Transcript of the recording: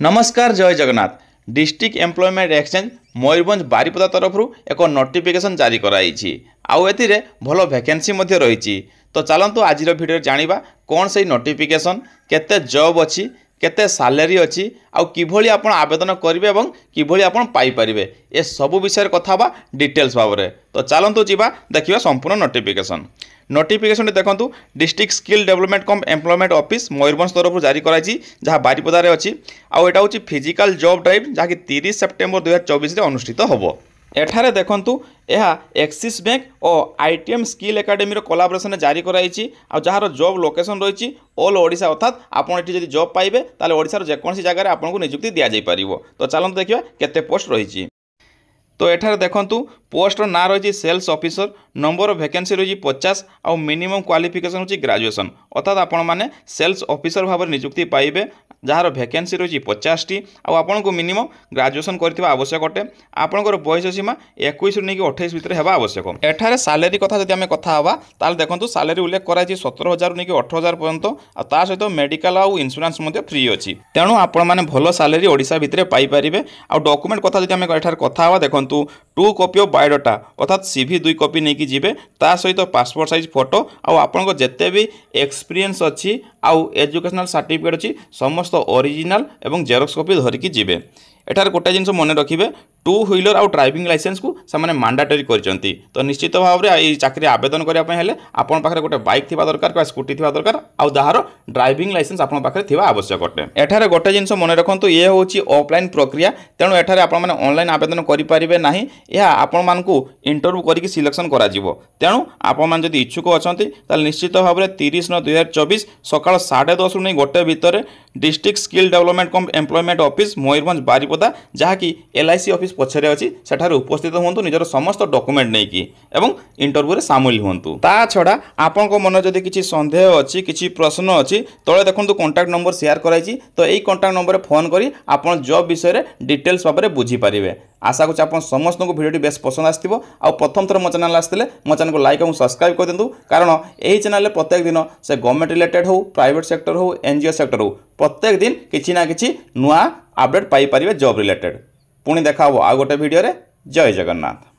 नमस्कार जय Jagannath. District employment exchange Mayurbhanj Baripada तरफ एक नोटिफिकेशन जारी कराई आउ एथिरे भल वैकेंसी मध्य रही। तो चलतु आज भिडियो जानिबा कौन से नोटिफिकेशन केते जॉब अच्छी केते सैलरी अच्छी आउ किभली आपण आवेदन करेंगे और किभली आपण पाई परिबे ए सब विषय कथा बा डिटेल्स भाव में। तो चलतु जीवा देखिबा संपूर्ण नोटिफिकेशन देखंतु डिस्ट्रिक्ट स्किल डेवलपमेंट कम एम्प्लॉयमेंट ऑफिस मयूरभंज तरफ जारी कराई जहाँ बारिपदारे अच्छी आउ एटा होची फिजिकल जॉब ड्राइव जहाँकि 30 सेप्टेम्बर 2024 अनुष्ठित होबो। एठारे देखंतु यह एक्सिस बैंक और आईटीएम स्किल एकेडमी कोलाबोरेशन जारी कराई आ जार जॉब लोकेशन रही ऑल ओडिशा अर्थात आपड़ ये जब जॉब पाइबे ताले ओडिशार जेकोसी जगह आपको नियुक्ति दि जापर। तो चलते देखिए केते पोस्ट रही। तो एठारे देखंतु पोस्टर ना रही sales officer number of vacancy रही 50 आउ मिनिमम क्वालिफिकेशन होची ग्रेजुएशन अर्थात आपण माने सेल्स ऑफिसर भाव नियुक्ति पाइबे जार वैकेंसी रही 50 टी आउ आपण को मिनिमम ग्रेजुएशन करथिबा आवश्यक अटे। आपणकर बयस सीमा 21 रु 28 भितर हेबा आवश्यक। एठारे सैलरी कथा जदि आमे कथा हवा ताल देखंतु सैलरी उल्लेख कराई 17,000 रु 18,000 पर्यंत आ ता सहित मेडिकल आउ इंश्योरेंस मध्ये फ्री अछि। तेणु आपण माने भलो सैलरी ओडिसा भितर पाई परिबे। आ डॉक्यूमेंट कथा जदि आमे एठारे कथा हवा देखंतु 2 कॉपी ऑफ बायोडाटा अर्थात सीवी 2 कॉपी नहीं जीवे ता सहित पासपोर्ट साइज फोटो आउ आपन जिते भी एक्सपीरियंस अच्छी आउ एजुकेशनल सर्टिफिकेट अच्छी समस्त ओरिजिनल एवं जेरोक्स कॉपी धरिकी जीवे। एठार गोटे जिनस मन रखिए 2 व्हीलर आउ ड्राइविंग लाइसेंस को से मांडाटरी करचंती। तो निश्चित भाव में ये चाकरी आवेदन करने हेले आपन पाखरे गोटे बाइक थिबा दरकार बा स्कूटी थिबा दरकार आउ जहार ड्राइविंग लाइसेंस आपन पाखरे थिबा आवश्यक अटे। एठारे गोटे जिनस मन रखंतु ये होची ऑफलाइन प्रक्रिया तेणु एठारे आपण माने ऑनलाइन आवेदन करि परिबे नाही या आपण मानकु इंटरव्यू करिक सिलेक्शन करा जिवो। तेणु आपण मान जदि इच्छुक अछंती ताल निश्चित भाव में 30/9/2024 सकाळ 10:30 रु 1 भितर डिस्ट्रिक्ट स्किल डेवलपमेंट कम एम्प्लॉयमेंट ऑफिस मयूरभंज बारिपदा जहाँकि LIC ऑफिस पछरे अछि सेठारे उपस्थित हुंतु निजर समस्त डॉक्यूमेंट नेकी एवं इंटरव्यू रे शामिल हुंतु। ता छडा आपन को मन जदि किछि संदेह अछि किछि प्रश्न अछि तळे देखंतु कांटेक्ट नंबर शेयर कराइछि। तो एई कांटेक्ट नंबर रे फोन करी आपन जॉब विषय रे डिटेल्स भाबरे बुझी परिबे। आशा करूँ आप समस्त को भिडियो बेस पसंद आसो आ प्रथम थर मो चैनल आसते मो चैनल को लाइक और सब्सक्राइब कर दिंतु कारण यही चैनल प्रत्येक दिन से गवर्नमेंट रिलेटेड हो प्राइवेट सेक्टर हो NGO सेक्टर हो प्रत्येक दिन किसी ना कि नुआ अपडेट पाई परिबे जॉब रिलेटेड। पुणी देखा आ गोटे भिडियो रे। जय जगन्नाथ।